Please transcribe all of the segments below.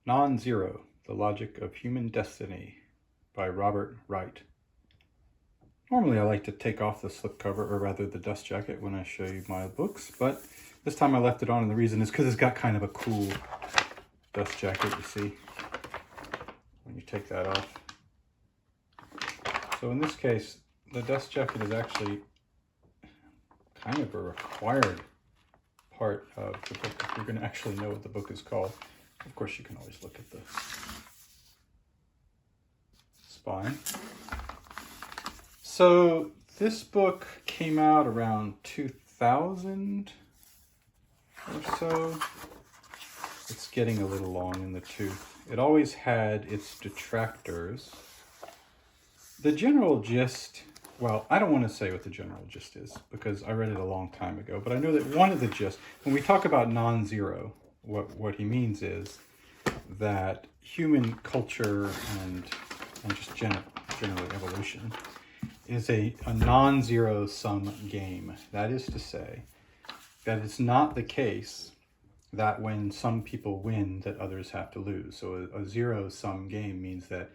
Nonzero, The Logic of Human Destiny by Wright. Normally I like to take off the slipcover, or rather the dust jacket, when I show you my books, but this time I left it on, and the reason is because it's got kind of a cool dust jacket, you see, when you take that off. So in this case, the dust jacket is actually kind of a required part of the book if you're going to actually know what the book is called. Of course, you can always look at the spine. So this book came out around 2000 or so. It's getting a little long in the tooth. It always had its detractors. The general gist, well, I don't want to say what the general gist is because I read it a long time ago, but I know that one of the gist, when we talk about non-zero, what he means is that human culture and just generally evolution is a non-zero sum game. That is to say that it's not the case that when some people win that others have to lose. So a zero sum game means that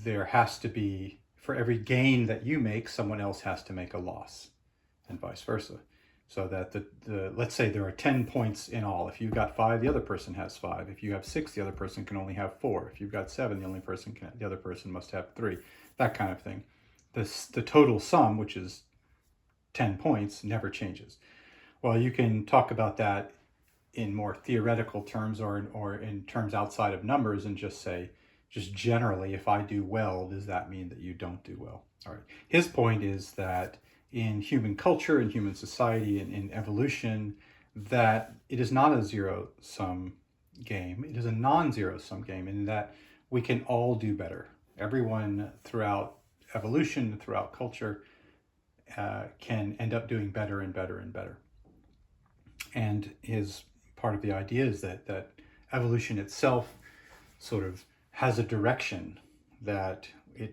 there has to be, for every gain that you make, someone else has to make a loss, and vice versa. So that let's say there are 10 points in all. If you've got 5, the other person has 5. If you have 6, the other person can only have 4. If you've got 7, the other person must have 3. That kind of thing. The total sum, which is 10 points, never changes. Well, you can talk about that in more theoretical terms or in terms outside of numbers and just say, just generally, if I do well, does that mean that you don't do well? All right. His point is that in human culture, in human society, and in evolution, that it is not a zero-sum game. It is a non-zero-sum game in that we can all do better. Everyone throughout evolution, throughout culture, can end up doing better and better and better. And his part of the idea is that evolution itself sort of has a direction that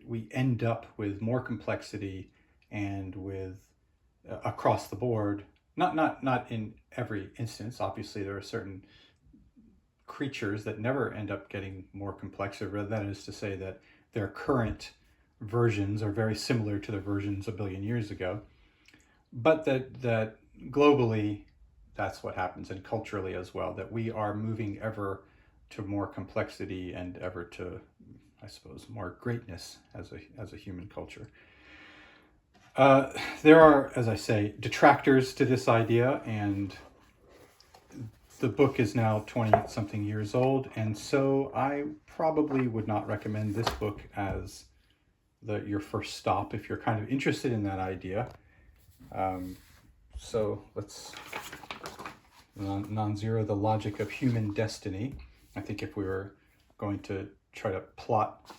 we end up with more complexity and with across the board, not in every instance. Obviously, there are certain creatures that never end up getting more complex, or that is to say that their current versions are very similar to the versions a billion years ago, but that globally that's what happens, and culturally as well, that we are moving ever to more complexity and ever to, I suppose, more greatness as a human culture. There are, as I say, detractors to this idea, and the book is now 20-something years old, and so I probably would not recommend this book as your first stop if you're kind of interested in that idea. So let's, Nonzero, The Logic of Human Destiny. I think if we were going to try to plot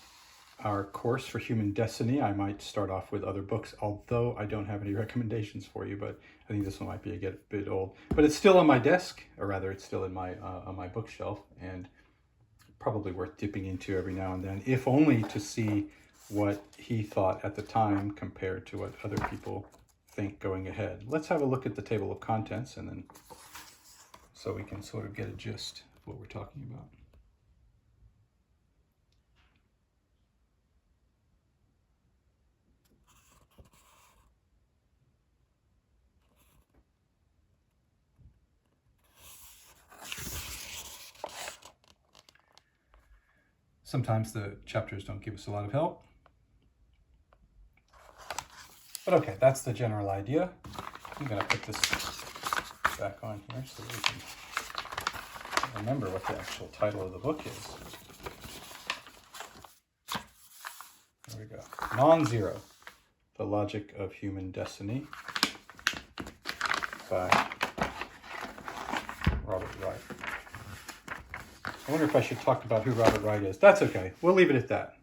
our course for human destiny, I might start off with other books, although I don't have any recommendations for you, but I think this one might be a bit old. But it's still on my desk, or rather it's still in my on my bookshelf, and probably worth dipping into every now and then, if only to see what he thought at the time compared to what other people think going ahead. Let's have a look at the table of contents, and then so we can sort of get a gist of what we're talking about. Sometimes the chapters don't give us a lot of help. But okay, that's the general idea. I'm going to put this back on here so that we can remember what the actual title of the book is. There we go. Nonzero, The Logic of Human Destiny by Wright. I wonder if I should talk about who Wright is. That's okay. We'll leave it at that.